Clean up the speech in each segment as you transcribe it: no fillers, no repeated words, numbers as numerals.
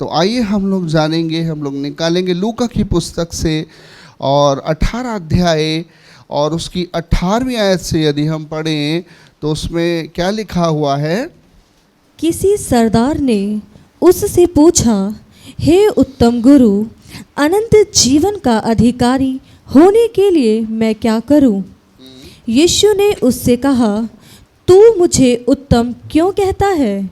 तो आइए हम लोग जानेंगे, हम लोग निकालेंगे लूका की पुस्तक से और 18 अध्याय और उसकी 18वीं आयत से यदि हम पढ़ें तो उसमें क्या लिखा हुआ है। किसी सरदार ने उससे पूछा, हे उत्तम गुरु, अनंत जीवन का अधिकारी होने के लिए मैं क्या करूं? यीशु ने उससे कहा, तू मुझे उत्तम क्यों कहता है?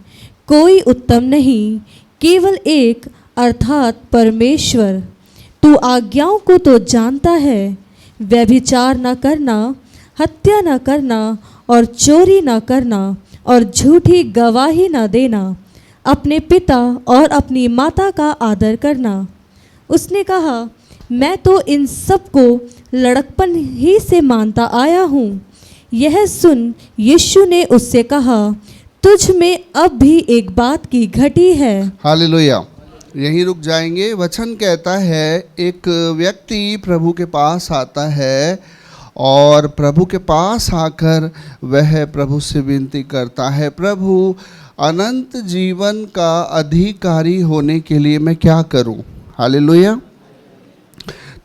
कोई उत्तम नहीं, केवल एक, अर्थात परमेश्वर। तू आज्ञाओं को तो जानता है, व्यभिचार न करना, हत्या न करना और चोरी न करना और झूठी गवाही न देना, अपने पिता और अपनी माता का आदर करना। उसने कहा, मैं तो इन सब को लड़कपन ही से मानता आया हूँ। यह सुन यीशु ने उससे कहा, तुझ में अब भी एक बात की घटी है। हालेलुया। यहीं रुक जाएंगे। वचन कहता है एक व्यक्ति प्रभु के पास आता है और प्रभु के पास आकर वह प्रभु से विनती करता है, प्रभु अनंत जीवन का अधिकारी होने के लिए मैं क्या करूं? हालेलुया।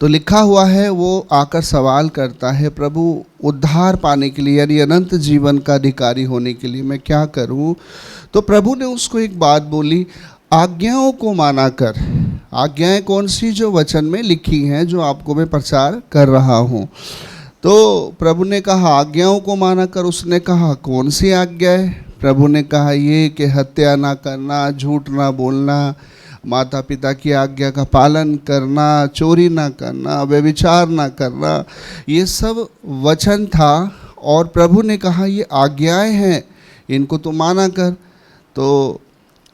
तो लिखा हुआ है वो आकर सवाल करता है, प्रभु उद्धार पाने के लिए यानी अनंत जीवन का अधिकारी होने के लिए मैं क्या करूं? तो प्रभु ने उसको एक बात बोली, आज्ञाओं को माना कर। आज्ञाएं कौन सी? जो वचन में लिखी हैं, जो आपको मैं प्रचार कर रहा हूं। तो प्रभु ने कहा आज्ञाओं को माना कर। उसने कहा कौन सी आज्ञा है? प्रभु ने कहा ये कि हत्या ना करना, झूठ ना बोलना, माता पिता की आज्ञा का पालन करना, चोरी ना करना, व्यभिचार ना करना, ये सब वचन था। और प्रभु ने कहा ये आज्ञाएं हैं, इनको तो माना कर। तो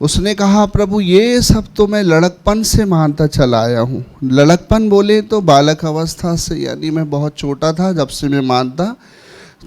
उसने कहा प्रभु ये सब तो मैं लड़कपन से मानता चला आया हूँ। लड़कपन बोले तो बालक अवस्था से, यानी मैं बहुत छोटा था जब से मैं मानता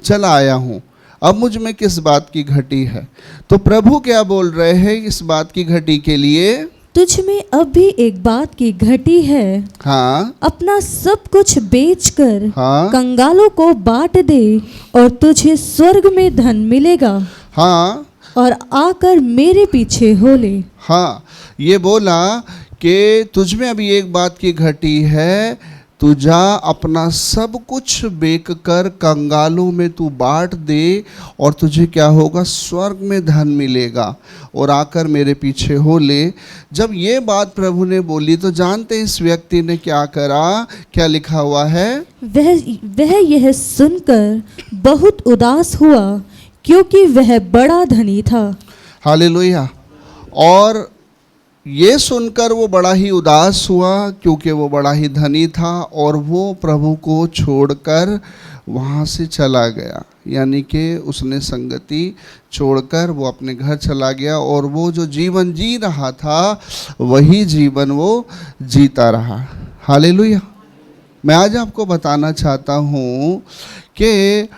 चला आया हूँ। अब मुझ में किस बात की घटी है? तो प्रभु क्या बोल रहे हैं इस बात की घटी के लिए? तुझ में अब भी एक बात की घटी है। हाँ, अपना सब कुछ बेचकर हाँ, कंगालों को बांट दे और तुझे स्वर्ग में धन मिलेगा। हाँ, और आकर मेरे पीछे हो ले। हाँ। ये बोला कि तुझ में अभी एक बात की घटी है, तू जा अपना सब कुछ बेच कर कंगालों में तू बांट दे और तुझे क्या होगा? स्वर्ग में धन मिलेगा और आकर मेरे पीछे हो ले। जब ये बात प्रभु ने बोली तो जानते इस व्यक्ति ने क्या करा? क्या लिखा हुआ है? वह यह सुनकर बहुत उदास हुआ, क्योंकि वह बड़ा धनी था। हालेलुया। और ये सुनकर वो बड़ा ही उदास हुआ क्योंकि वो बड़ा ही धनी था और वो प्रभु को छोड़कर वहाँ से चला गया, यानी कि उसने संगति छोड़कर वो अपने घर चला गया और वो जो जीवन जी रहा था वही जीवन वो जीता रहा। हालेलुया। मैं आज आपको बताना चाहता हूँ कि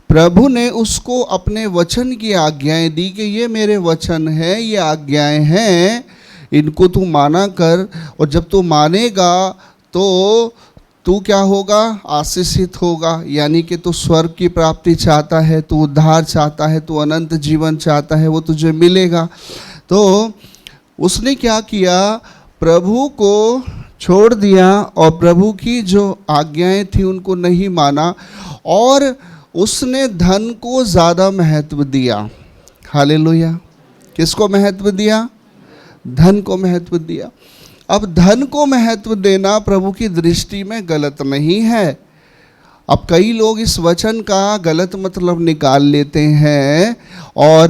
प्रभु ने उसको अपने वचन की आज्ञाएं दी कि ये मेरे वचन हैं, ये आज्ञाएं हैं, इनको तू माना कर। और जब तू मानेगा तो तू क्या होगा? आशीषित होगा। यानी कि तू स्वर्ग की प्राप्ति चाहता है, तू उद्धार चाहता है, तू अनंत जीवन चाहता है, वो तुझे मिलेगा। तो उसने क्या किया? प्रभु को छोड़ दिया और प्रभु की जो आज्ञाएं थी उनको नहीं माना और उसने धन को ज़्यादा महत्व दिया। हालेलुया। किसको महत्व दिया? धन को महत्व दिया। अब धन को महत्व देना प्रभु की दृष्टि में गलत नहीं है। अब कई लोग इस वचन का गलत मतलब निकाल लेते हैं और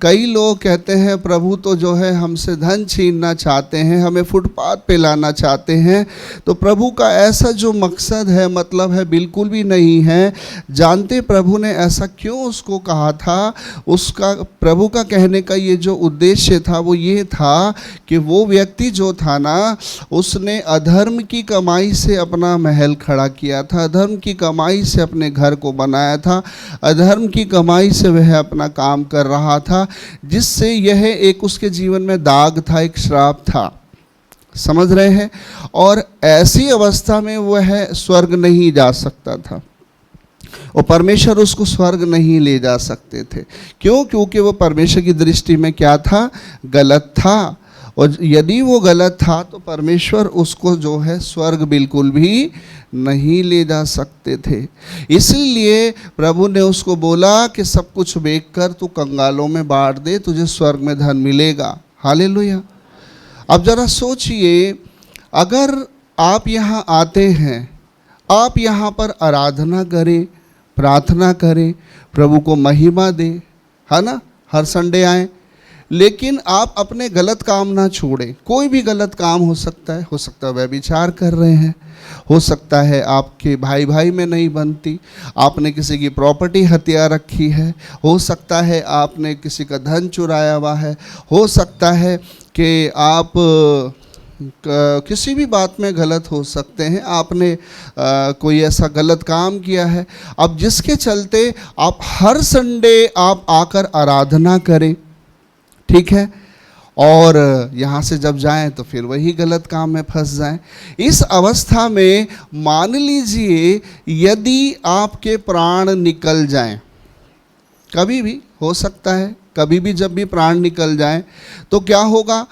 कई लोग कहते हैं प्रभु तो जो है हमसे धन छीनना चाहते हैं, हमें फुटपाथ पे लाना चाहते हैं। तो प्रभु का ऐसा जो मकसद है, मतलब है, बिल्कुल भी नहीं है। जानते प्रभु ने ऐसा क्यों उसको कहा था? उसका प्रभु का कहने का ये जो उद्देश्य था वो ये था कि वो व्यक्ति जो था ना, उसने अधर्म की कमाई से अपना महल खड़ा किया था, अधर्म की कमाई से अपने घर को बनाया था, अधर्म की कमाई से वह अपना काम कर रहा था, जिससे यह एक उसके जीवन में दाग था, एक श्राप था। समझ रहे हैं? और ऐसी अवस्था में वह स्वर्ग नहीं जा सकता था और परमेश्वर उसको स्वर्ग नहीं ले जा सकते थे। क्यों? क्योंकि वो परमेश्वर की दृष्टि में क्या था? गलत था। और यदि वो गलत था तो परमेश्वर उसको जो है स्वर्ग बिल्कुल भी नहीं ले जा सकते थे। इसलिए प्रभु ने उसको बोला कि सब कुछ बेच कर तू कंगालों में बांट दे, तुझे स्वर्ग में धन मिलेगा। हालेलुया। अब जरा सोचिए, अगर आप यहाँ आते हैं, आप यहाँ पर आराधना करें, प्रार्थना करें, प्रभु को महिमा दें, है ना, हर संडे आएँ, लेकिन आप अपने गलत काम ना छोड़ें। कोई भी गलत काम हो सकता है व्यभिचार कर रहे हैं, हो सकता है आपके भाई भाई में नहीं बनती, आपने किसी की प्रॉपर्टी हत्या रखी है, हो सकता है आपने किसी का धन चुराया हुआ है, हो सकता है कि आप किसी भी बात में गलत हो सकते हैं, आपने कोई ऐसा गलत काम किया है। अब जिसके चलते आप हर संडे आप आकर आराधना करें, ठीक है, और यहाँ से जब जाएं तो फिर वही गलत काम में फंस जाएं। इस अवस्था में मान लीजिए यदि आपके प्राण निकल जाएं, कभी भी हो सकता है, कभी भी जब भी प्राण निकल जाएं तो क्या होगा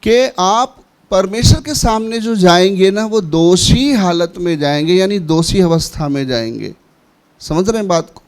कि आप परमेश्वर के सामने जो जाएंगे ना, वो दोषी हालत में जाएंगे, यानी दोषी अवस्था में जाएंगे। समझ रहे हैं बात को?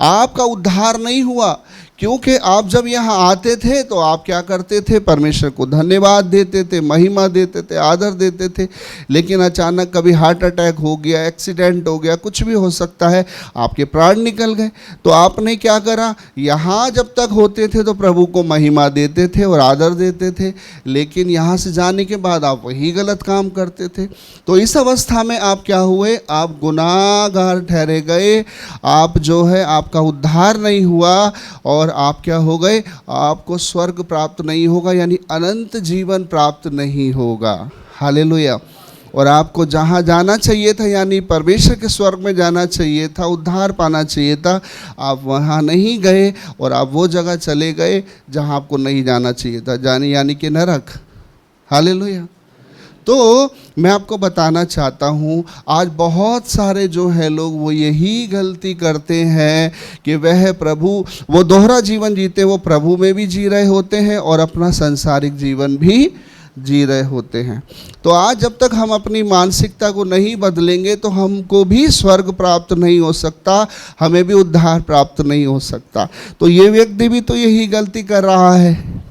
आपका उद्धार नहीं हुआ, क्योंकि आप जब यहाँ आते थे तो आप क्या करते थे? परमेश्वर को धन्यवाद देते थे, महिमा देते थे, आदर देते थे। लेकिन अचानक कभी हार्ट अटैक हो गया, एक्सीडेंट हो गया, कुछ भी हो सकता है, आपके प्राण निकल गए, तो आपने क्या करा? यहाँ जब तक होते थे तो प्रभु को महिमा देते थे और आदर देते थे, लेकिन यहाँ से जाने के बाद आप वही गलत काम करते थे। तो इस अवस्था में आप क्या हुए? आप गुनाहगार ठहरे गए, आप जो है आपका उद्धार नहीं हुआ और आप क्या हो गए? आपको स्वर्ग प्राप्त नहीं होगा, यानी अनंत जीवन प्राप्त नहीं होगा। हालेलुया। और आपको जहाँ जाना चाहिए था, यानी परमेश्वर के स्वर्ग में जाना चाहिए था, उद्धार पाना चाहिए था, आप वहाँ नहीं गए और आप वो जगह चले गए जहाँ आपको नहीं जाना चाहिए था, यानी कि नरक। हालेलुया। तो मैं आपको बताना चाहता हूँ, आज बहुत सारे जो है लोग वो यही गलती करते हैं कि वह वो दोहरा जीवन जीते, वो प्रभु में भी जी रहे होते हैं और अपना सांसारिक जीवन भी जी रहे होते हैं। तो आज जब तक हम अपनी मानसिकता को नहीं बदलेंगे तो हमको भी स्वर्ग प्राप्त नहीं हो सकता, हमें भी उद्धार प्राप्त नहीं हो सकता। तो ये व्यक्ति भी तो यही गलती कर रहा है।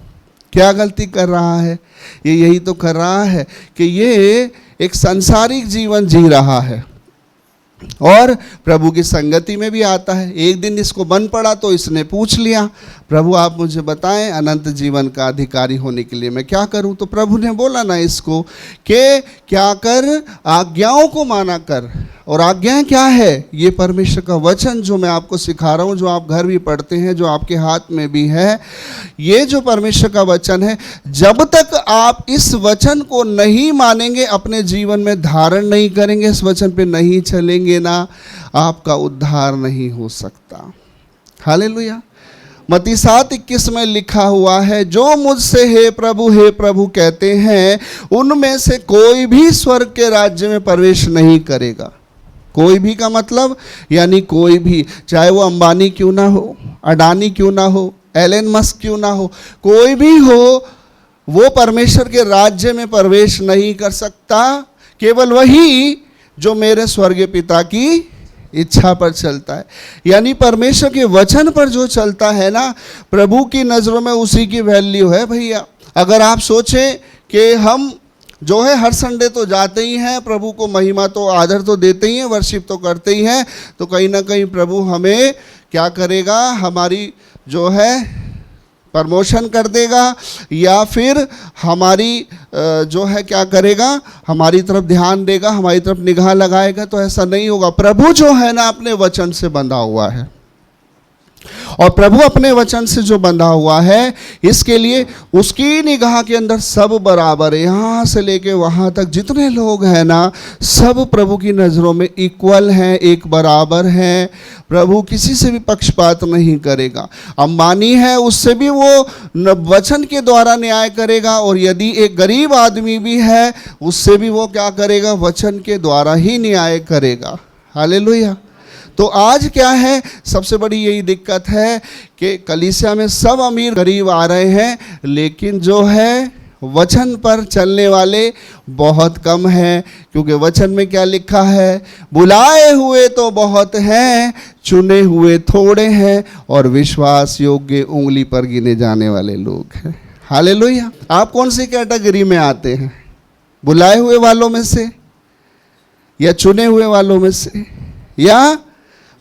क्या गलती कर रहा है? ये यही तो कर रहा है कि ये एक सांसारिक जीवन जी रहा है और प्रभु की संगति में भी आता है। एक दिन इसको बन पड़ा तो इसने पूछ लिया, प्रभु आप मुझे बताएं अनंत जीवन का अधिकारी होने के लिए मैं क्या करूं? तो प्रभु ने बोला ना इसको कि क्या कर? आज्ञाओं को माना कर। और आज्ञाएं क्या है? ये परमेश्वर का वचन जो मैं आपको सिखा रहा हूँ, जो आप घर भी पढ़ते हैं, जो आपके हाथ में भी है, ये जो परमेश्वर का वचन है, जब तक आप इस वचन को नहीं मानेंगे, अपने जीवन में धारण नहीं करेंगे, इस वचन पे नहीं चलेंगे ना, आपका उद्धार नहीं हो सकता। हालेलुया। मत्ती 7:21 में लिखा हुआ है, जो मुझसे हे प्रभु कहते हैं, उनमें से कोई भी स्वर्ग के राज्य में प्रवेश नहीं करेगा। कोई भी का मतलब यानी कोई भी, चाहे वो अंबानी क्यों ना हो, अडानी क्यों ना हो, एलन मस्क क्यों ना हो, कोई भी हो, वो परमेश्वर के राज्य में प्रवेश नहीं कर सकता। केवल वही जो मेरे स्वर्गीय पिता की इच्छा पर चलता है, यानी परमेश्वर के वचन पर जो चलता है ना, प्रभु की नज़रों में उसी की वैल्यू है भैया। अगर आप सोचें कि हम जो है हर संडे तो जाते ही हैं, प्रभु को महिमा तो आदर तो देते ही हैं, वर्शिप तो करते ही हैं, तो कहीं ना कहीं प्रभु हमें क्या करेगा? हमारी जो है प्रमोशन कर देगा, या फिर हमारी जो है क्या करेगा? हमारी तरफ ध्यान देगा, हमारी तरफ निगाह लगाएगा। तो ऐसा नहीं होगा। प्रभु जो है ना अपने वचन से बंधा हुआ है, और प्रभु अपने वचन से जो बंधा हुआ है, इसके लिए उसकी निगाह के अंदर सब बराबर है। यहाँ से लेके वहाँ तक जितने लोग हैं ना, सब प्रभु की नज़रों में इक्वल हैं, एक बराबर हैं। प्रभु किसी से भी पक्षपात नहीं करेगा। अंबानी है, उससे भी वो वचन के द्वारा न्याय करेगा, और यदि एक गरीब आदमी भी है, उससे भी वो क्या करेगा? वचन के द्वारा ही न्याय करेगा। हालेलुया। तो आज क्या है? सबसे बड़ी यही दिक्कत है कि कलीसिया में सब अमीर गरीब आ रहे हैं, लेकिन जो है वचन पर चलने वाले बहुत कम हैं, क्योंकि वचन में क्या लिखा है, बुलाए हुए तो बहुत हैं, चुने हुए थोड़े हैं, और विश्वास योग्य उंगली पर गिने जाने वाले लोग हैं। हालेलुया। आप कौन सी कैटेगरी में आते हैं, बुलाए हुए वालों में से, या चुने हुए वालों में से, या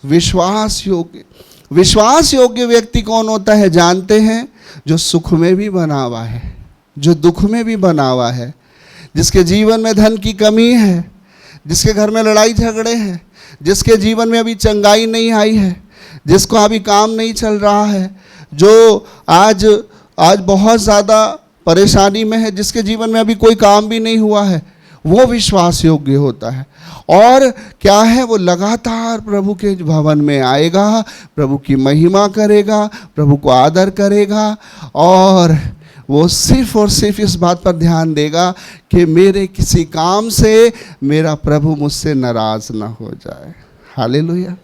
विश्वास योग्य? विश्वास योग्य व्यक्ति कौन होता है जानते हैं? जो सुख में भी बना हुआ है, जो दुख में भी बना हुआ है, जिसके जीवन में धन की कमी है, जिसके घर में लड़ाई झगड़े हैं, जिसके जीवन में अभी चंगाई नहीं आई है, जिसको अभी काम नहीं चल रहा है, जो आज बहुत ज़्यादा परेशानी में है, जिसके जीवन में अभी कोई काम भी नहीं हुआ है, वो विश्वास योग्य होता है। और क्या है, वो लगातार प्रभु के भवन में आएगा, प्रभु की महिमा करेगा, प्रभु को आदर करेगा, और वो सिर्फ और सिर्फ इस बात पर ध्यान देगा कि मेरे किसी काम से मेरा प्रभु मुझसे नाराज ना हो जाए। हालेलुया।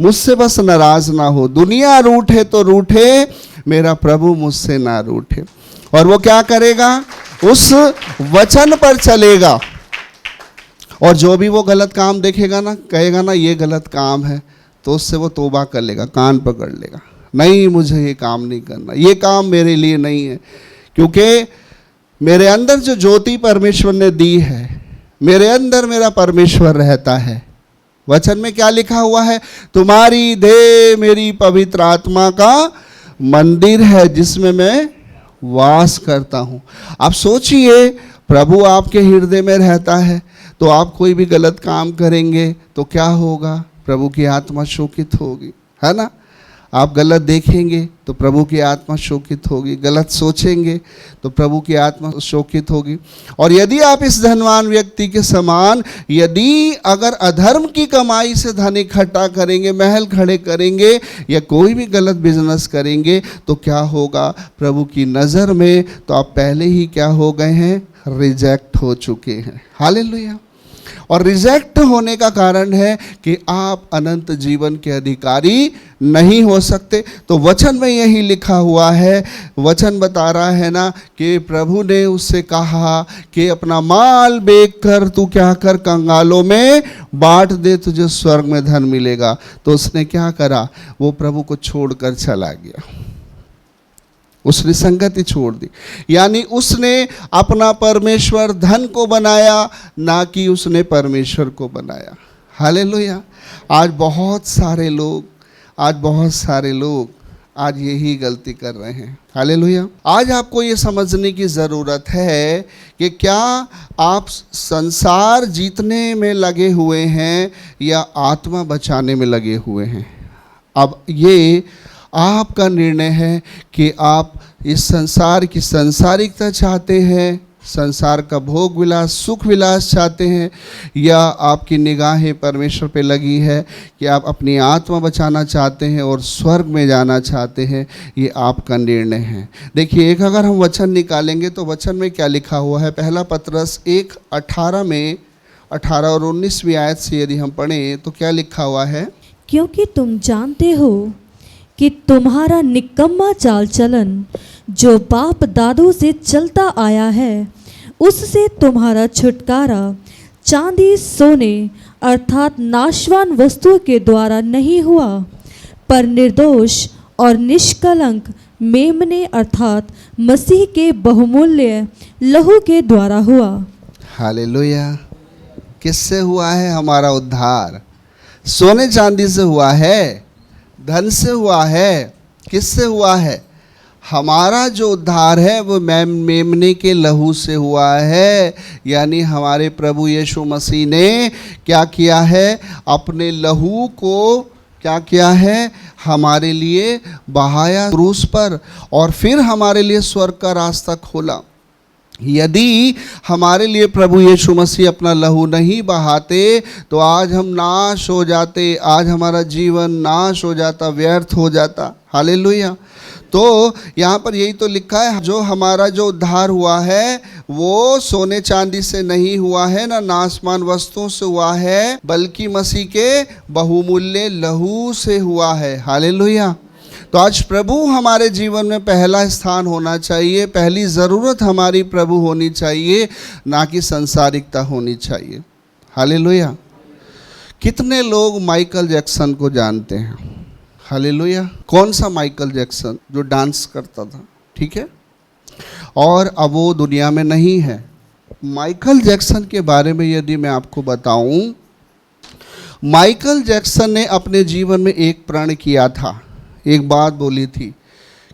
मुझसे बस नाराज ना हो, दुनिया रूठे तो रूठे, मेरा प्रभु मुझसे ना रूठे। और वो क्या करेगा, उस वचन पर चलेगा, और जो भी वो गलत काम देखेगा ना, कहेगा ना ये गलत काम है, तो उससे वो तौबा कर लेगा, कान पकड़ लेगा, नहीं मुझे ये काम नहीं करना, ये काम मेरे लिए नहीं है, क्योंकि मेरे अंदर जो ज्योति परमेश्वर ने दी है, मेरे अंदर मेरा परमेश्वर रहता है। वचन में क्या लिखा हुआ है, तुम्हारी देह मेरी पवित्र आत्मा का मंदिर है, जिसमें मैं वास करता हूँ। आप सोचिए, प्रभु आपके हृदय में रहता है, तो आप कोई भी गलत काम करेंगे तो क्या होगा, प्रभु की आत्मा शोकित होगी, है ना। आप गलत देखेंगे तो प्रभु की आत्मा शोकित होगी, गलत सोचेंगे तो प्रभु की आत्मा शोकित होगी। और यदि आप इस धनवान व्यक्ति के समान, यदि अगर अधर्म की कमाई से धन इकट्ठा करेंगे, महल खड़े करेंगे, या कोई भी गलत बिजनेस करेंगे, तो क्या होगा, प्रभु की नज़र में तो आप पहले ही क्या हो गए हैं, रिजेक्ट हो चुके हैं। हालेलुया। और रिजेक्ट होने का कारण है कि आप अनंत जीवन के अधिकारी नहीं हो सकते। तो वचन में यही लिखा हुआ है, वचन बता रहा है ना कि प्रभु ने उससे कहा कि अपना माल बेच कर तू क्या कर, कंगालों में बांट दे, तुझे स्वर्ग में धन मिलेगा। तो उसने क्या करा, वो प्रभु को छोड़कर चला गया, उसने संगति छोड़ दी। यानी उसने अपना परमेश्वर धन को बनाया, ना कि उसने परमेश्वर को बनाया। हालेलुया। आज बहुत सारे लोग आज यही गलती कर रहे हैं। हालेलुया। आज आपको ये समझने की ज़रूरत है कि क्या आप संसार जीतने में लगे हुए हैं या आत्मा बचाने में लगे हुए हैं। अब ये आपका निर्णय है कि आप इस संसार की सांसारिकता चाहते हैं, संसार का भोग विलास, सुख विलास चाहते हैं, या आपकी निगाहें परमेश्वर पे लगी है कि आप अपनी आत्मा बचाना चाहते हैं और स्वर्ग में जाना चाहते हैं। ये आपका निर्णय है। देखिए, एक अगर हम वचन निकालेंगे तो वचन में क्या लिखा हुआ है, पहला पतरस 1:18 में 18 और 19वीं आयत से यदि हम पढ़ें तो क्या लिखा हुआ है, क्योंकि तुम जानते हो कि तुम्हारा निकम्मा चाल चलन जो बाप दादों से चलता आया है, उससे तुम्हारा छुटकारा चांदी सोने अर्थात नाशवान वस्तुओं के द्वारा नहीं हुआ, पर निर्दोष और निष्कलंक मेमने अर्थात मसीह के बहुमूल्य लहू के द्वारा हुआ। हालेलुया। किससे हुआ है हमारा उद्धार? सोने चांदी से हुआ है, धन से हुआ है, किससे हुआ है? हमारा जो उद्धार है वो मेमने के लहू से हुआ है। यानी हमारे प्रभु यीशु मसीह ने क्या किया है, अपने लहू को क्या किया है, हमारे लिए बहाया क्रूस पर, और फिर हमारे लिए स्वर्ग का रास्ता खोला। यदि हमारे लिए प्रभु यीशु मसीह अपना लहू नहीं बहाते तो आज हम नाश हो जाते, आज हमारा जीवन नाश हो जाता, व्यर्थ हो जाता। हालेलुया। तो यहाँ पर यही तो लिखा है, जो हमारा जो उद्धार हुआ है वो सोने चांदी से नहीं हुआ है, ना नाशमान वस्तुओं से हुआ है, बल्कि मसीह के बहुमूल्य लहू से हुआ है। हालेलुया। तो आज प्रभु हमारे जीवन में पहला स्थान होना चाहिए, पहली ज़रूरत हमारी प्रभु होनी चाहिए, ना कि सांसारिकता होनी चाहिए। हालेलुया। कितने लोग माइकल जैक्सन को जानते हैं? हालेलुया। कौन सा माइकल जैक्सन? जो डांस करता था, ठीक है, और अब वो दुनिया में नहीं है। माइकल जैक्सन के बारे में यदि मैं आपको बताऊं, माइकल जैक्सन ने अपने जीवन में एक प्रण किया था, एक बात बोली थी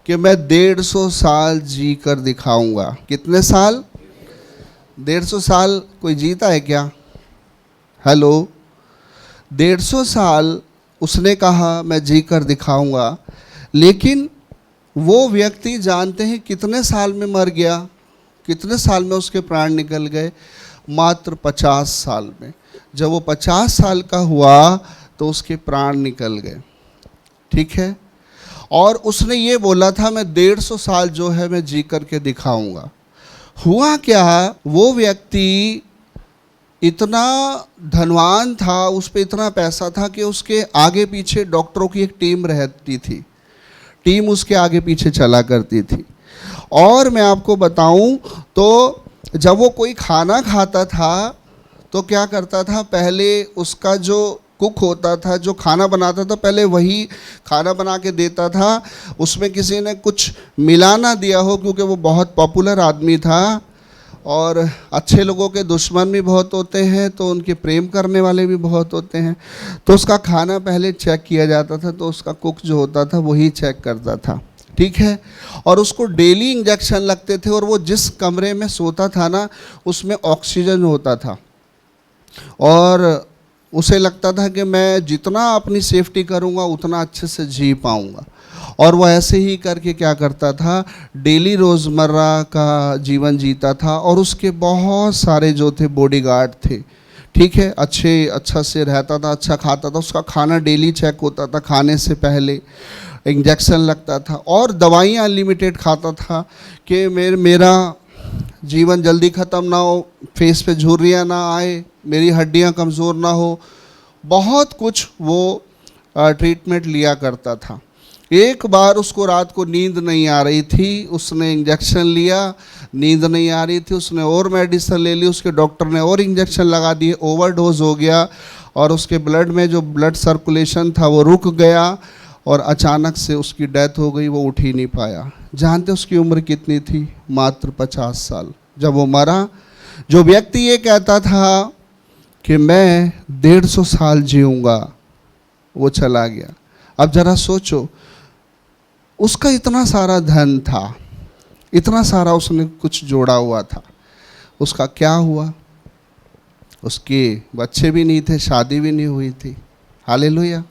कि मैं 150 साल जी कर दिखाऊंगा। कितने साल? 150 साल। कोई जीता है क्या? हेलो। 150 साल उसने कहा मैं जी कर दिखाऊंगा, लेकिन वो व्यक्ति जानते हैं कितने साल में मर गया? कितने साल में उसके प्राण निकल गए? मात्र 50 साल में। जब वो 50 साल का हुआ तो उसके प्राण निकल गए, ठीक है। और उसने ये बोला था मैं 150 साल जो है मैं जी करके दिखाऊंगा। हुआ क्या, वो व्यक्ति इतना धनवान था, उस पर इतना पैसा था कि उसके आगे पीछे डॉक्टरों की एक टीम रहती थी, टीम उसके आगे पीछे चला करती थी। और मैं आपको बताऊं तो जब वो कोई खाना खाता था तो क्या करता था, पहले उसका जो कुक होता था, जो खाना बनाता था, पहले वही खाना बना के देता था। उसमें किसी ने कुछ मिला ना दिया हो, क्योंकि वो बहुत पॉपुलर आदमी था और अच्छे लोगों के दुश्मन भी बहुत होते हैं, तो उनके प्रेम करने वाले भी बहुत होते हैं। तो उसका खाना पहले चेक किया जाता था, तो उसका कुक जो होता था वही चेक करता था, ठीक है। और उसको डेली इंजेक्शन लगते थे, और वो जिस कमरे में सोता था ना, उसमें ऑक्सीजन होता था, और उसे लगता था कि मैं जितना अपनी सेफ्टी करूंगा उतना अच्छे से जी पाऊंगा। और वह ऐसे ही करके क्या करता था, डेली रोज़मर्रा का जीवन जीता था। और उसके बहुत सारे जो थे बॉडीगार्ड थे, ठीक है, अच्छा से रहता था, अच्छा खाता था, उसका खाना डेली चेक होता था, खाने से पहले इंजेक्शन लगता था, और दवाइयाँ अनलिमिटेड खाता था कि मेरा जीवन जल्दी ख़त्म ना हो, फेस पे झुर्रियाँ ना आए, मेरी हड्डियाँ कमज़ोर ना हो। बहुत कुछ वो ट्रीटमेंट लिया करता था। एक बार उसको रात को नींद नहीं आ रही थी, उसने इंजेक्शन लिया, नींद नहीं आ रही थी, उसने और मेडिसिन ले ली, उसके डॉक्टर ने और इंजेक्शन लगा दिए, ओवरडोज हो गया, और उसके ब्लड में जो ब्लड सर्कुलेशन था वो रुक गया, और अचानक से उसकी डेथ हो गई। वो उठ ही नहीं पाया। जानते उसकी उम्र कितनी थी? मात्र 50 साल। जब वो मरा, जो व्यक्ति ये कहता था कि मैं 150 साल जीऊँगा, वो चला गया। अब ज़रा सोचो, उसका इतना सारा धन था, इतना सारा उसने कुछ जोड़ा हुआ था, उसका क्या हुआ? उसके बच्चे भी नहीं थे, शादी भी नहीं हुई थी। हालेलुया।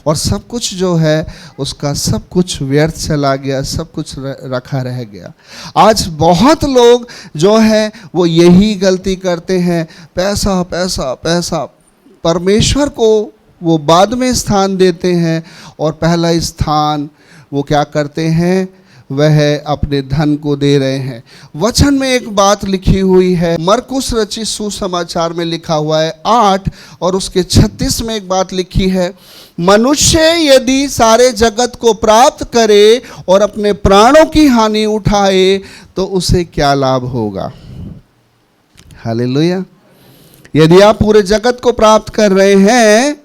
और सब कुछ जो है उसका सब कुछ व्यर्थ चला गया, सब कुछ रखा रह गया। आज बहुत लोग जो है वो यही गलती करते हैं, पैसा पैसा पैसा। परमेश्वर को वो बाद में स्थान देते हैं, और पहला स्थान वो क्या करते हैं, वह अपने धन को दे रहे हैं। वचन में एक बात लिखी हुई है, मरकुस रचित सुसमाचार में लिखा हुआ है 8 और उसके 36 में एक बात लिखी है, मनुष्य यदि सारे जगत को प्राप्त करे और अपने प्राणों की हानि उठाए तो उसे क्या लाभ होगा। हालेलुया। यदि आप पूरे जगत को प्राप्त कर रहे हैं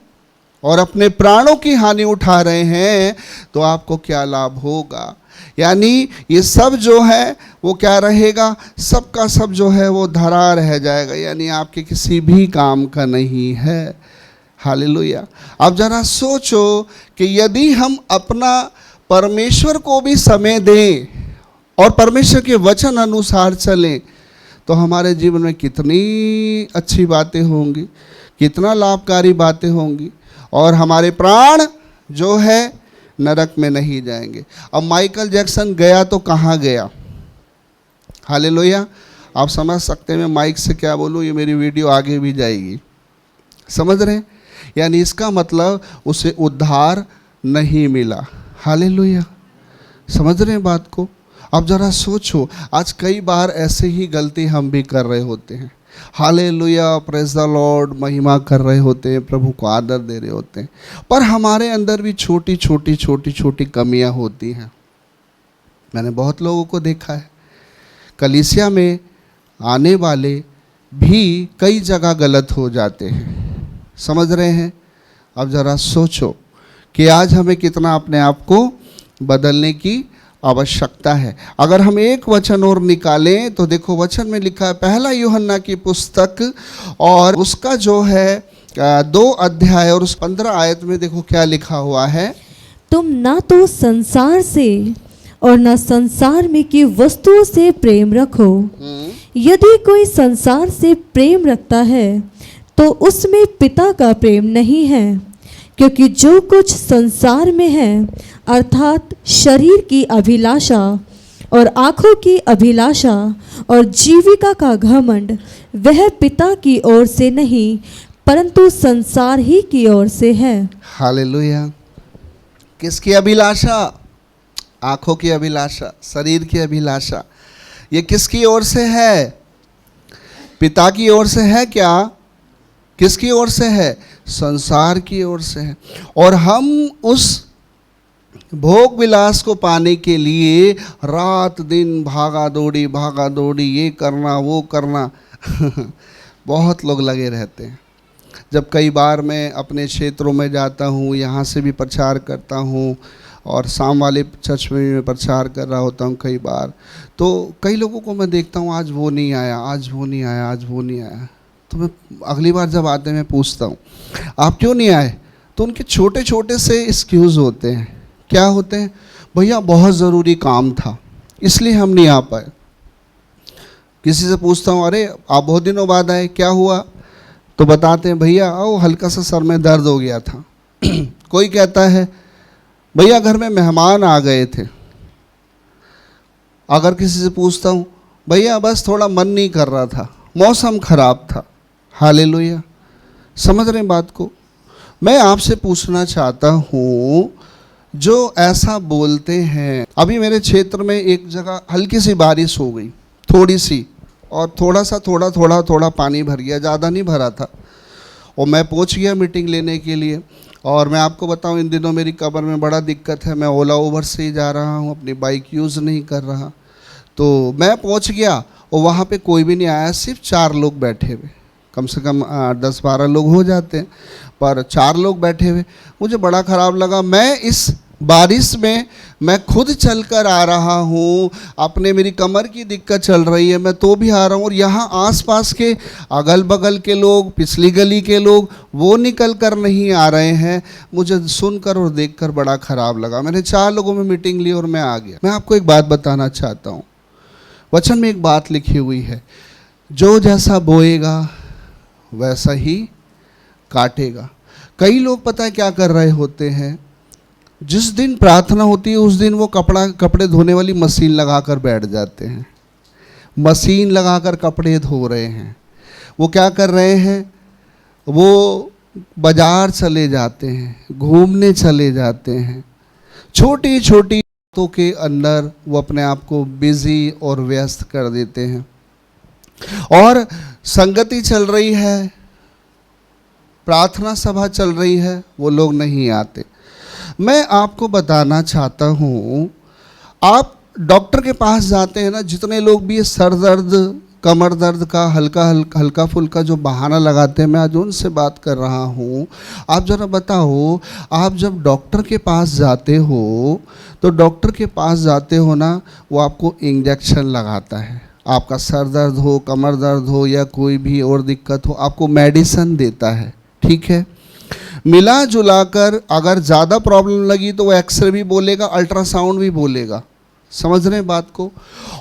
और अपने प्राणों की हानि उठा रहे हैं तो आपको क्या लाभ होगा। यानी ये सब जो है वो क्या रहेगा, सबका सब जो है वो धरा रह जाएगा, यानी आपके किसी भी काम का नहीं है। हालेलुया। अब जरा सोचो कि यदि हम अपना परमेश्वर को भी समय दें और परमेश्वर के वचन अनुसार चलें तो हमारे जीवन में कितनी अच्छी बातें होंगी, कितना लाभकारी बातें होंगी, और हमारे प्राण जो है नरक में नहीं जाएंगे। अब माइकल जैक्सन गया तो कहाँ गया। हालेलुया। आप समझ सकते हैं मैं माइक से क्या बोलूँ, ये मेरी वीडियो आगे भी जाएगी, समझ रहे हैं। यानी इसका मतलब उसे उद्धार नहीं मिला। हालेलुया। समझ रहे हैं बात को। अब ज़रा सोचो, आज कई बार ऐसे ही गलती हम भी कर रहे होते हैं। हालेलुया, प्रेज द लॉर्ड, महिमा कर रहे होते हैं, प्रभु को आदर दे रहे होते हैं, पर हमारे अंदर भी छोटी छोटी छोटी छोटी कमियां होती हैं। मैंने बहुत लोगों को देखा है, कलीसिया में आने वाले भी कई जगह गलत हो जाते हैं। समझ रहे हैं? अब ज़रा सोचो कि आज हमें कितना अपने आप को बदलने की आवश्यकता है। अगर हम एक वचन और निकालें तो देखो, वचन में लिखा है, पहला यूहन्ना की पुस्तक और उसका जो है 2 अध्याय और उस 15 आयत में देखो क्या लिखा हुआ है। तुम ना तो संसार से और न संसार में की वस्तुओं से प्रेम रखो। यदि कोई संसार से प्रेम रखता है तो उसमें पिता का प्रेम नहीं है, क्योंकि जो कुछ संसार में है, अर्थात शरीर की अभिलाषा और आँखों की अभिलाषा और जीविका का घमंड, वह पिता की ओर से नहीं परंतु संसार ही की ओर से है। हालेलुया। किसकी अभिलाषा? आँखों की अभिलाषा, शरीर की अभिलाषा, ये किसकी ओर से है? पिता की ओर से है क्या? किसकी ओर से है? संसार की ओर से है। और हम उस भोग विलास को पाने के लिए रात दिन भागा दौड़ी, ये करना वो करना बहुत लोग लगे रहते हैं। जब कई बार मैं अपने क्षेत्रों में जाता हूँ, यहाँ से भी प्रचार करता हूँ और शाम वाले चर्च में भी मैं प्रचार कर रहा होता हूँ कई बार, तो कई लोगों को मैं देखता हूँ, आज वो नहीं आया, आज वो नहीं आया, आज वो नहीं आया। तो मैं अगली बार जब आते हैं मैं पूछता हूँ, आप क्यों नहीं आए? तो उनके छोटे छोटे से एक्सक्यूज़ होते हैं। क्या होते हैं? भैया बहुत ज़रूरी काम था इसलिए हम नहीं आ पाए। किसी से पूछता हूँ, अरे आप बहुत दिनों बाद आए, क्या हुआ? तो बताते हैं, भैया आओ हल्का सा सर में दर्द हो गया था। कोई कहता है, भैया घर में मेहमान आ गए थे। अगर किसी से पूछता हूँ, भैया बस थोड़ा मन नहीं कर रहा था, मौसम खराब था। हालेलुया। समझ रहे हैं बात को? मैं आपसे पूछना चाहता हूँ, जो ऐसा बोलते हैं, अभी मेरे क्षेत्र में एक जगह हल्की सी बारिश हो गई, थोड़ी सी, और थोड़ा पानी भर गया, ज़्यादा नहीं भरा था, और मैं पहुँच गया मीटिंग लेने के लिए। और मैं आपको बताऊं, इन दिनों मेरी कमर में बड़ा दिक्कत है, मैं ओला ओवर से ही जा रहा हूं, अपनी बाइक यूज़ नहीं कर रहा। तो मैं पहुंच गया और वहां पे कोई भी नहीं आया, सिर्फ 4 लोग बैठे हुए, कम से कम 10-12 लोग हो जाते हैं, पर 4 लोग बैठे हुए। मुझे बड़ा ख़राब लगा। मैं इस बारिश में मैं खुद चल कर आ रहा हूँ, अपने मेरी कमर की दिक्कत चल रही है, मैं तो भी आ रहा हूँ, और यहाँ आसपास के अगल बगल के लोग, पिछली गली के लोग, वो निकल कर नहीं आ रहे हैं। मुझे सुनकर और देखकर बड़ा ख़राब लगा। मैंने 4 लोगों में मीटिंग ली और मैं आ गया। मैं आपको एक बात बताना चाहता हूँ, वचन में एक बात लिखी हुई है, जो जैसा बोएगा वैसा ही काटेगा। कई लोग पता है क्या कर रहे होते हैं, जिस दिन प्रार्थना होती है उस दिन वो कपड़े धोने वाली मशीन लगाकर बैठ जाते हैं, मशीन लगाकर कपड़े धो रहे हैं। वो क्या कर रहे हैं, वो बाजार चले जाते हैं, घूमने चले जाते हैं, छोटी छोटी बातों के अंदर वो अपने आप को बिजी और व्यस्त कर देते हैं। और संगति चल रही है, प्रार्थना सभा चल रही है, वो लोग नहीं आते। मैं आपको बताना चाहता हूँ, आप डॉक्टर के पास जाते हैं ना, जितने लोग भी ये सर दर्द, कमर दर्द का हल्का फुल्का जो बहाना लगाते हैं, मैं आज उनसे बात कर रहा हूँ। आप ज़रा बताओ, आप जब डॉक्टर के पास जाते हो तो डॉक्टर के पास जाते हो ना, वो आपको इंजेक्शन लगाता है। आपका सर दर्द हो, कमर दर्द हो या कोई भी और दिक्कत हो, आपको मेडिसिन देता है, ठीक है। मिला जुला कर अगर ज़्यादा प्रॉब्लम लगी तो वो एक्सरे भी बोलेगा, अल्ट्रासाउंड भी बोलेगा। समझ रहे हैं बात को?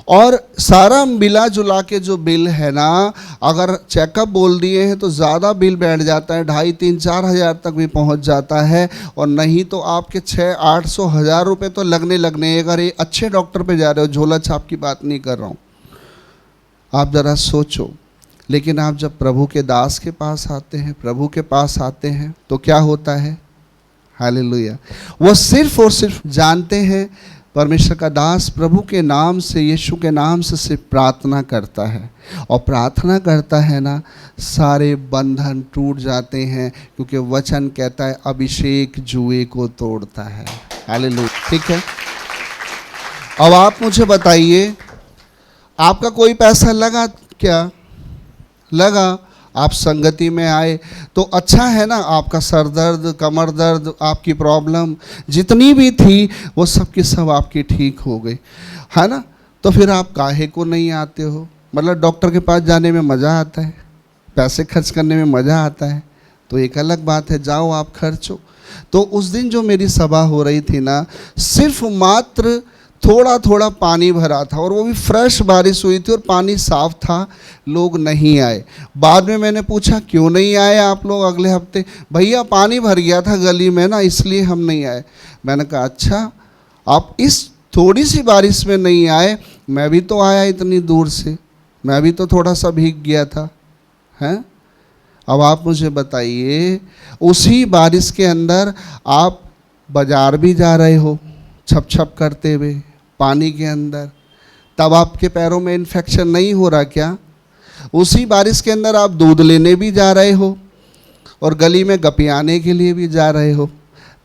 और सारा मिला जुला के जो बिल है ना, अगर चेकअप बोल दिए हैं तो ज़्यादा बिल बैठ जाता है, 2,500-3,000 हज़ार तक भी पहुंच जाता है। और नहीं तो आपके 600-800 रुपये तो लगने। अगर ये अच्छे डॉक्टर पे जा रहे हो, झोला छाप की बात नहीं कर रहा हूँ, आप ज़रा सोचो। लेकिन आप जब प्रभु के दास के पास आते हैं, प्रभु के पास आते हैं, तो क्या होता है? हालेलुया। वो सिर्फ और सिर्फ जानते हैं परमेश्वर का दास प्रभु के नाम से, यीशु के नाम से सिर्फ प्रार्थना करता है, और प्रार्थना करता है ना, सारे बंधन टूट जाते हैं, क्योंकि वचन कहता है अभिषेक जुए को तोड़ता है। हालेलुया। ठीक है, अब आप मुझे बताइए, आपका कोई पैसा लगा क्या? लगा, आप संगति में आए तो अच्छा है ना, आपका सर दर्द, कमर दर्द, आपकी प्रॉब्लम जितनी भी थी वो सब की सब आपकी ठीक हो गई, है ना? तो फिर आप काहे को नहीं आते हो? मतलब डॉक्टर के पास जाने में मज़ा आता है, पैसे खर्च करने में मज़ा आता है, तो एक अलग बात है, जाओ आप खर्चो। तो उस दिन जो मेरी सभा हो रही थी ना, सिर्फ मात्र थोड़ा थोड़ा पानी भरा था, और वो भी फ्रेश बारिश हुई थी और पानी साफ था, लोग नहीं आए। बाद में मैंने पूछा क्यों नहीं आए आप लोग अगले हफ्ते? भैया पानी भर गया था गली में ना, इसलिए हम नहीं आए। मैंने कहा अच्छा, आप इस थोड़ी सी बारिश में नहीं आए, मैं भी तो आया इतनी दूर से, मैं भी तो थोड़ा सा भीग गया था, हैं? अब आप मुझे बताइए, उसी बारिश के अंदर आप बाजार भी जा रहे हो छप छप करते हुए पानी के अंदर, तब आपके पैरों में इन्फेक्शन नहीं हो रहा क्या? उसी बारिश के अंदर आप दूध लेने भी जा रहे हो और गली में गपियाने के लिए भी जा रहे हो,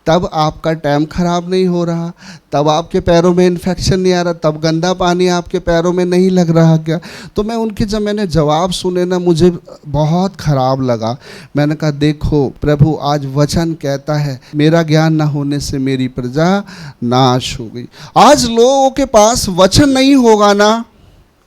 तब आपका टाइम खराब नहीं हो रहा? तब आपके पैरों में इन्फेक्शन नहीं आ रहा? तब गंदा पानी आपके पैरों में नहीं लग रहा क्या? तो मैं उनके, जब मैंने जवाब सुने ना, मुझे बहुत खराब लगा। मैंने कहा देखो प्रभु, आज वचन कहता है मेरा ज्ञान ना होने से मेरी प्रजा नाश हो गई। आज लोगों के पास वचन नहीं होगा ना,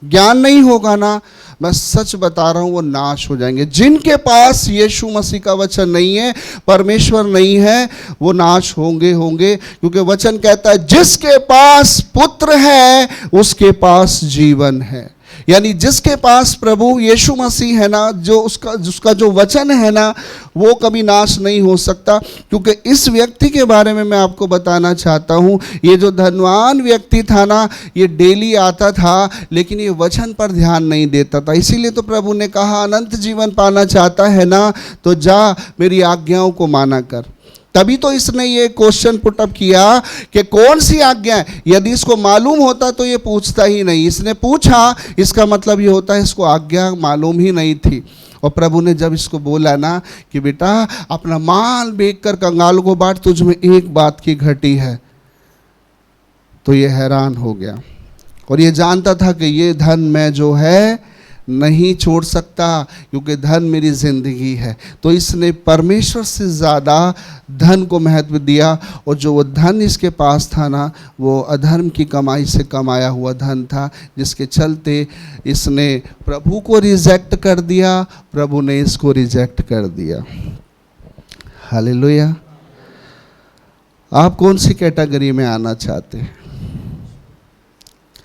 ज्ञान नहीं होगा ना, मैं सच बता रहा हूँ, वो नाश हो जाएंगे। जिनके पास यीशु मसीह का वचन नहीं है, परमेश्वर नहीं है, वो नाश होंगे, क्योंकि वचन कहता है जिसके पास पुत्र है उसके पास जीवन है। यानी जिसके पास प्रभु यीशु मसीह है ना, जो उसका जो वचन है ना, वो कभी नाश नहीं हो सकता। क्योंकि इस व्यक्ति के बारे में मैं आपको बताना चाहता हूँ, ये जो धनवान व्यक्ति था ना, ये डेली आता था, लेकिन ये वचन पर ध्यान नहीं देता था। इसीलिए तो प्रभु ने कहा अनंत जीवन पाना चाहता है ना, तो जा मेरी आज्ञाओं को माना कर। तभी तो इसने ये क्वेश्चन पुटअप किया कि कौन सी आज्ञा है। यदि इसको मालूम होता तो ये पूछता ही नहीं। इसने पूछा, इसका मतलब ये होता है इसको आज्ञा मालूम ही नहीं थी। और प्रभु ने जब इसको बोला ना कि बेटा अपना माल बेच कर कंगालों को बांट, तुझ में एक बात की घटी है, तो ये हैरान हो गया। और ये जानता था कि ये धन मैं जो है नहीं छोड़ सकता, क्योंकि धन मेरी जिंदगी है। तो इसने परमेश्वर से ज़्यादा धन को महत्व दिया, और जो वो धन इसके पास था ना, वो अधर्म की कमाई से कमाया हुआ धन था, जिसके चलते इसने प्रभु को रिजेक्ट कर दिया, प्रभु ने इसको रिजेक्ट कर दिया। हालेलुया। आप कौन सी कैटेगरी में आना चाहते हैं?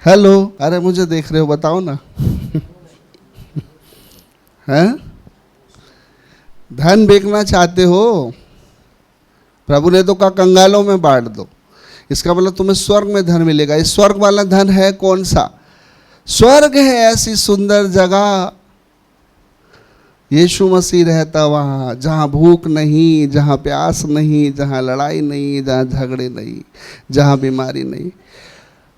हेलो, अरे मुझे देख रहे हो, बताओ ना। हैं? धन बेचना चाहते हो? प्रभु ने तो कहा कंगालों में बांट दो। इसका मतलब तुम्हें स्वर्ग में धन मिलेगा। इस स्वर्ग वाला धन है कौन सा? स्वर्ग है ऐसी सुंदर जगह, यीशु मसीह रहता वहाँ, जहाँ भूख नहीं, जहाँ प्यास नहीं, जहाँ लड़ाई नहीं, जहाँ झगड़े नहीं, जहाँ बीमारी नहीं।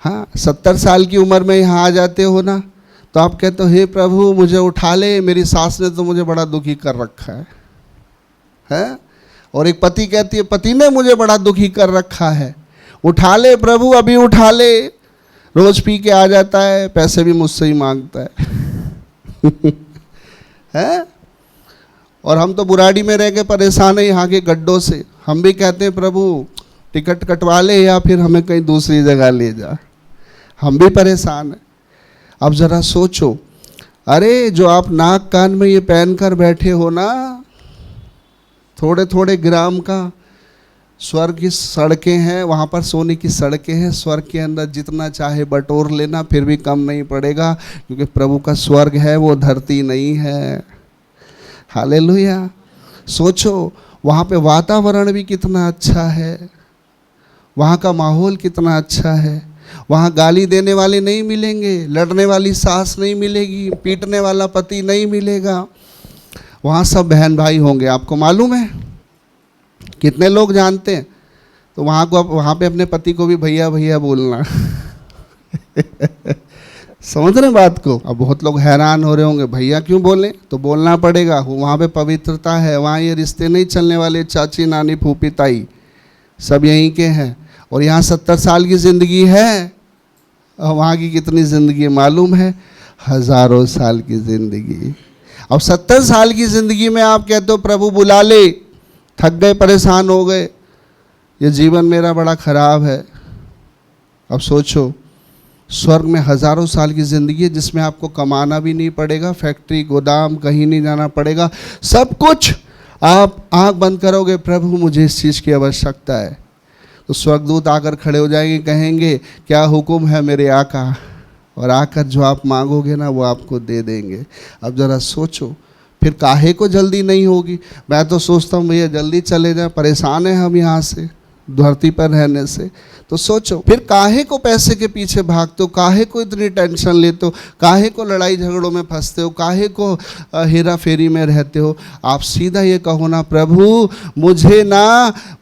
हाँ, 70 साल की उम्र में यहाँ आ जाते हो ना, तो आप कहते हो हे प्रभु मुझे उठा ले, मेरी सास ने तो मुझे बड़ा दुखी कर रखा है? और एक पति कहती है पति ने मुझे बड़ा दुखी कर रखा है, उठा ले प्रभु, अभी उठा ले। रोज पी के आ जाता है, पैसे भी मुझसे ही मांगता है। हैं? और हम तो बुराड़ी में रह के परेशान हैं यहाँ के गड्ढों से। हम भी कहते हैं प्रभु टिकट कटवा ले या फिर हमें कहीं दूसरी जगह ले जा। हम भी परेशान हैं। अब ज़रा सोचो, अरे जो आप नाक कान में ये पहन कर बैठे हो ना, थोड़े थोड़े ग्राम का, स्वर्ग की सड़कें हैं, वहाँ पर सोने की सड़कें हैं। स्वर्ग के अंदर जितना चाहे बटोर लेना, फिर भी कम नहीं पड़ेगा, क्योंकि प्रभु का स्वर्ग है, वो धरती नहीं है। हालेलुया। सोचो वहाँ पे वातावरण भी कितना अच्छा है, वहाँ का माहौल कितना अच्छा है। वहाँ गाली देने वाले नहीं मिलेंगे, लड़ने वाली सास नहीं मिलेगी, पीटने वाला पति नहीं मिलेगा। वहाँ सब बहन भाई होंगे। आपको मालूम है? कितने लोग जानते हैं? तो वहाँ पे अपने पति को भी भैया भैया बोलना। समझ रहे बात को? अब बहुत लोग हैरान हो रहे होंगे, भैया क्यों बोलें? तो बोलना पड़ेगा, वहाँ पे पवित्रता है, वहाँ ये रिश्ते नहीं चलने वाले, चाची नानी फूफी ताई सब यहीं के हैं। और यहाँ 70 साल की ज़िंदगी है, और वहाँ की कितनी ज़िंदगी मालूम है? हज़ारों साल की ज़िंदगी। अब 70 साल की ज़िंदगी में आप कहते हो प्रभु बुला ले, थक गए, परेशान हो गए, ये जीवन मेरा बड़ा ख़राब है। अब सोचो, स्वर्ग में हज़ारों साल की ज़िंदगी है जिसमें आपको कमाना भी नहीं पड़ेगा, फैक्ट्री गोदाम कहीं नहीं जाना पड़ेगा, सब कुछ आप आँख बंद करोगे, प्रभु मुझे इस चीज़ की आवश्यकता है, तो स्वर्गदूत आकर खड़े हो जाएंगे, कहेंगे क्या हुक्म है मेरे आका, और आकर जो आप मांगोगे ना वो आपको दे देंगे। अब ज़रा सोचो, फिर काहे को जल्दी नहीं होगी? मैं तो सोचता हूँ भैया जल्दी चले जाएं, परेशान हैं हम यहाँ से धरती पर रहने से। तो सोचो, फिर काहे को पैसे के पीछे भागते हो, काहे को इतनी टेंशन लेते हो, काहे को लड़ाई झगड़ों में फंसते हो, काहे को हेरा फेरी में रहते हो? आप सीधा ये कहो ना, प्रभु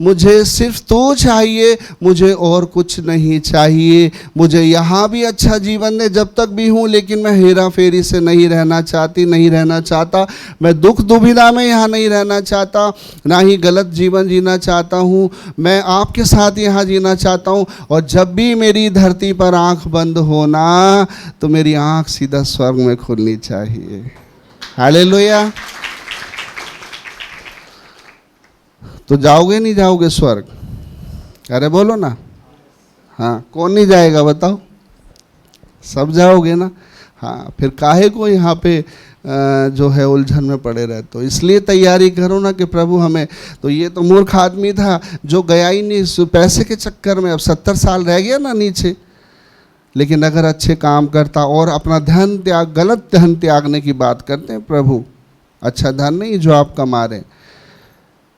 मुझे सिर्फ तू चाहिए, मुझे और कुछ नहीं चाहिए, मुझे यहाँ भी अच्छा जीवन दे जब तक भी हूँ, लेकिन मैं हेरा फेरी से नहीं रहना चाहता, मैं दुख दुविधा में यहाँ नहीं रहना चाहता, ना ही गलत जीवन जीना चाहता हूँ, मैं आपके साथ यहाँ जीना चाहता हूँ। और जब भी मेरी धरती पर आंख बंद होना तो मेरी आंख सीधा स्वर्ग में खुलनी चाहिए। हालेलुया। तो जाओगे नहीं जाओगे स्वर्ग? अरे बोलो ना, हाँ, कौन नहीं जाएगा बताओ? सब जाओगे ना। हाँ, फिर काहे को यहाँ पे जो है उलझन में पड़े रहते हो? इसलिए तैयारी करो ना कि प्रभु हमें, तो ये तो मूर्ख आदमी था जो गया ही नहीं पैसे के चक्कर में, अब 70 साल रह गया ना नीचे। लेकिन अगर अच्छे काम करता और अपना धन त्याग, गलत धन त्यागने की बात करते हैं प्रभु, अच्छा धन नहीं जो आप कमा रहे,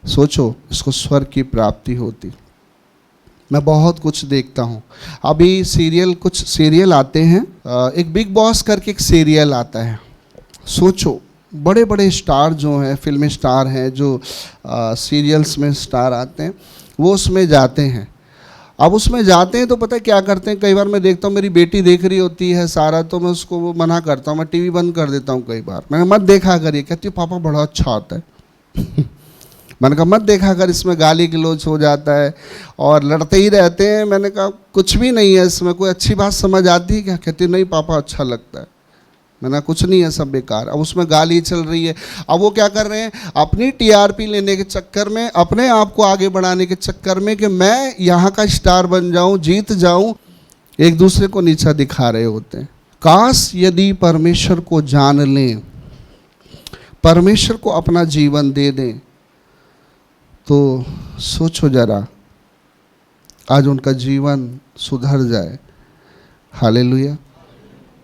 सोचो इसको स्वर्ग की प्राप्ति होती। मैं बहुत कुछ देखता हूँ, अभी कुछ सीरियल आते हैं, एक बिग बॉस करके एक सीरियल आता है। सोचो, बड़े बड़े स्टार जो हैं, फिल्मी स्टार हैं, जो सीरियल्स में स्टार आते हैं, वो उसमें जाते हैं। अब उसमें जाते हैं तो पता है क्या करते हैं? कई बार मैं देखता हूँ, मेरी बेटी देख रही होती है सारा, तो मैं उसको वो मना करता हूँ, मैं टीवी बंद कर देता हूँ। कई बार मैंने मत देखा करिए, कहती है पापा बड़ा अच्छा आता है। मैंने कहा मत देखा कर, इसमें गाली गलौज हो जाता है और लड़ते ही रहते हैं। मैंने कहा कुछ भी नहीं है इसमें, कोई अच्छी बात समझ आती है क्या? कहती नहीं पापा अच्छा लगता है। मैंने कुछ नहीं है, सब बेकार। अब उसमें गाली चल रही है। अब वो क्या कर रहे हैं? अपनी टीआरपी लेने के चक्कर में, अपने आप को आगे बढ़ाने के चक्कर में कि मैं यहाँ का स्टार बन जाऊँ, जीत जाऊँ, एक दूसरे को नीचा दिखा रहे होते हैं। काश यदि परमेश्वर को जान लें, परमेश्वर को अपना जीवन दे दें, तो सोचो जरा, आज उनका जीवन सुधर जाए। हालेलुया।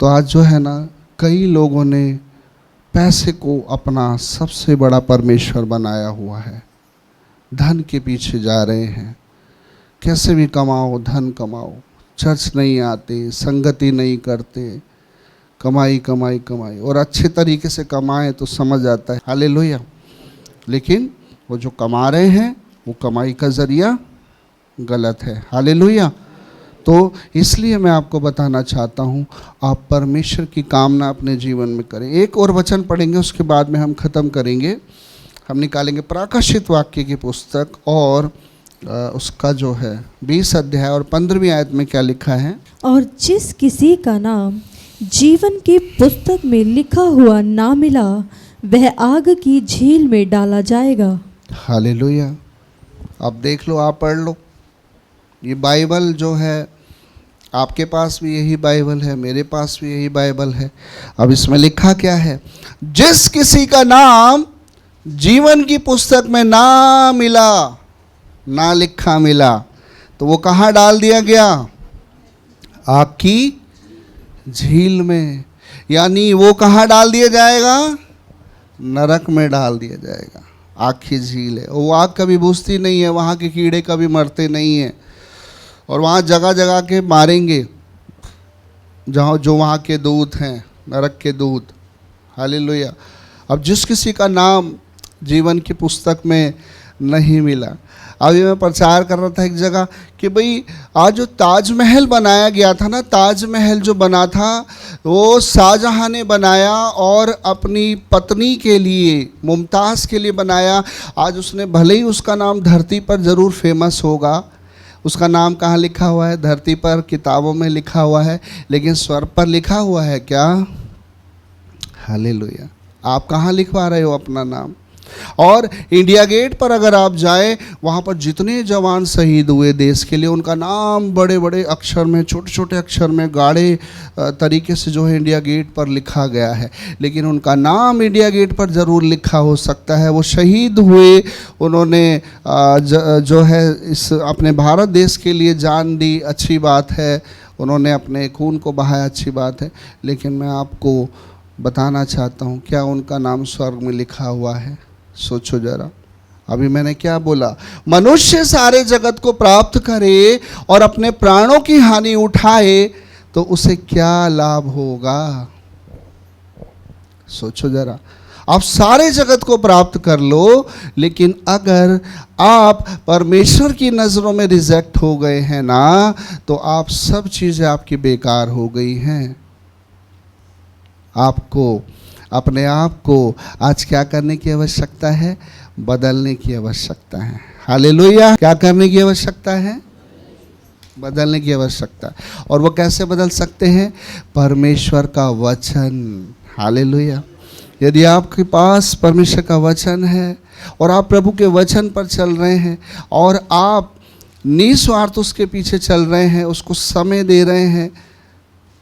तो आज जो है ना, कई लोगों ने पैसे को अपना सबसे बड़ा परमेश्वर बनाया हुआ है, धन के पीछे जा रहे हैं, कैसे भी कमाओ, धन कमाओ, चर्च नहीं आते, संगति नहीं करते, कमाई कमाई कमाई, और अच्छे तरीके से कमाएं तो समझ आता है। हालेलुया। लेकिन वो जो कमा रहे हैं वो कमाई का ज़रिया गलत है। हालेलुया। तो इसलिए मैं आपको बताना चाहता हूँ, आप परमेश्वर की कामना अपने जीवन में करें। एक और वचन पढ़ेंगे, उसके बाद में हम ख़त्म करेंगे। हम निकालेंगे प्राकाशित वाक्य की पुस्तक, और उसका जो है 20 अध्याय और 15वीं आयत में क्या लिखा है? और जिस किसी का नाम जीवन की पुस्तक में लिखा हुआ ना मिला, वह आग की झील में डाला जाएगा। हालेलुया। आप देख लो, आप पढ़ लो। ये बाइबल जो है, आपके पास भी यही बाइबल है, मेरे पास भी यही बाइबल है। अब इसमें लिखा क्या है? जिस किसी का नाम जीवन की पुस्तक में ना मिला, ना लिखा मिला, तो वो कहाँ डाल दिया गया? आग की झील में। यानी वो कहाँ डाल दिया जाएगा? नरक में डाल दिया जाएगा। आग की झील है, वो आग कभी बुझती नहीं है, वहाँ के कीड़े कभी मरते नहीं हैं, और वहाँ जगह जगह के मारेंगे जहाँ जो वहाँ के दूत हैं, नरक के दूत। हालेलुया। अब जिस किसी का नाम जीवन की पुस्तक में नहीं मिला, अभी मैं प्रचार कर रहा था एक जगह कि भाई आज जो ताजमहल बनाया गया था ना, ताजमहल जो बना था वो शाहजहां ने बनाया और अपनी पत्नी के लिए, मुमताज़ के लिए बनाया। आज उसने भले ही उसका नाम धरती पर ज़रूर फेमस होगा, उसका नाम कहाँ लिखा हुआ है? धरती पर किताबों में लिखा हुआ है, लेकिन स्वर्ग पर लिखा हुआ है क्या? हालेलुया। आप कहाँ लिखवा रहे हो अपना नाम? और इंडिया गेट पर अगर आप जाएं, वहाँ पर जितने जवान शहीद हुए देश के लिए, उनका नाम बड़े बड़े अक्षर में, छोटे छोटे अक्षर में, गाढ़े तरीके से जो है इंडिया गेट पर लिखा गया है। लेकिन उनका नाम इंडिया गेट पर ज़रूर लिखा हो सकता है। वो शहीद हुए, उन्होंने जो है इस अपने भारत देश के लिए जान दी, अच्छी बात है। उन्होंने अपने खून को बहाया, अच्छी बात है। लेकिन मैं आपको बताना चाहता हूँ, क्या उनका नाम स्वर्ग में लिखा हुआ है? सोचो जरा। अभी मैंने क्या बोला? मनुष्य सारे जगत को प्राप्त करे और अपने प्राणों की हानि उठाए तो उसे क्या लाभ होगा? सोचो जरा। आप सारे जगत को प्राप्त कर लो, लेकिन अगर आप परमेश्वर की नज़रों में रिजेक्ट हो गए हैं ना, तो आप सब चीज़ें आपकी बेकार हो गई हैं। आपको अपने आप को आज क्या करने की आवश्यकता है? बदलने की आवश्यकता है। हालेलुया। क्या करने की आवश्यकता है? बदलने की आवश्यकता है। और वो कैसे बदल सकते हैं? परमेश्वर का वचन। हालेलुया। यदि आपके पास परमेश्वर का वचन है और आप प्रभु के वचन पर चल रहे हैं और आप निस्वार्थ उसके पीछे चल रहे हैं, उसको समय दे रहे हैं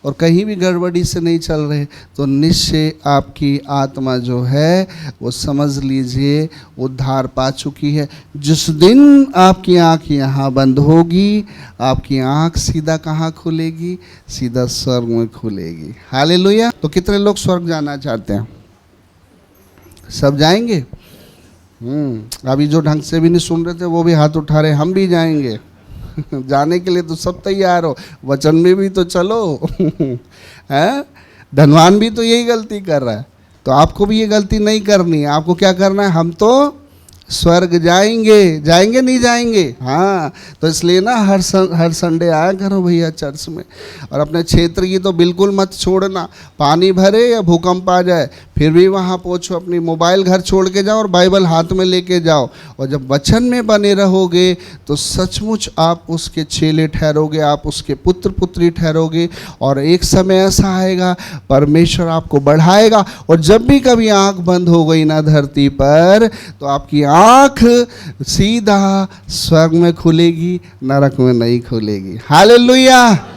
और कहीं भी गड़बड़ी से नहीं चल रहे, तो निश्चय आपकी आत्मा जो है वो समझ लीजिए उद्धार पा चुकी है। जिस दिन आपकी आँख यहाँ बंद होगी, आपकी आँख सीधा कहाँ खुलेगी? सीधा स्वर्ग में खुलेगी। हालेलुया। तो कितने लोग स्वर्ग जाना चाहते हैं? सब जाएंगे? अभी जो ढंग से भी नहीं सुन रहे थे वो भी हाथ उठा रहे, हम भी जाएंगे। जाने के लिए तो सब तैयार हो, वचन में भी तो चलो। हैं? धनवान भी तो यही गलती कर रहा है, तो आपको भी ये गलती नहीं करनी है। आपको क्या करना है? हम तो स्वर्ग जाएंगे। जाएंगे नहीं जाएंगे? हाँ। तो इसलिए ना हर संडे आया करो भैया चर्च में। और अपने क्षेत्र की तो बिल्कुल मत छोड़ना। पानी भरे या भूकंप आ जाए फिर भी वहाँ पहुँचो, अपनी मोबाइल घर छोड़ के जाओ और बाइबल हाथ में लेके जाओ। और जब वचन में बने रहोगे तो सचमुच आप उसके चेले ठहरोगे, आप उसके पुत्र पुत्री ठहरोगे। और एक समय ऐसा आएगा परमेश्वर आपको बढ़ाएगा, और जब भी कभी आँख बंद हो गई ना धरती पर, तो आपकी आँख सीधा स्वर्ग में खुलेगी, नरक में नहीं खुलेगी। हालेलुया।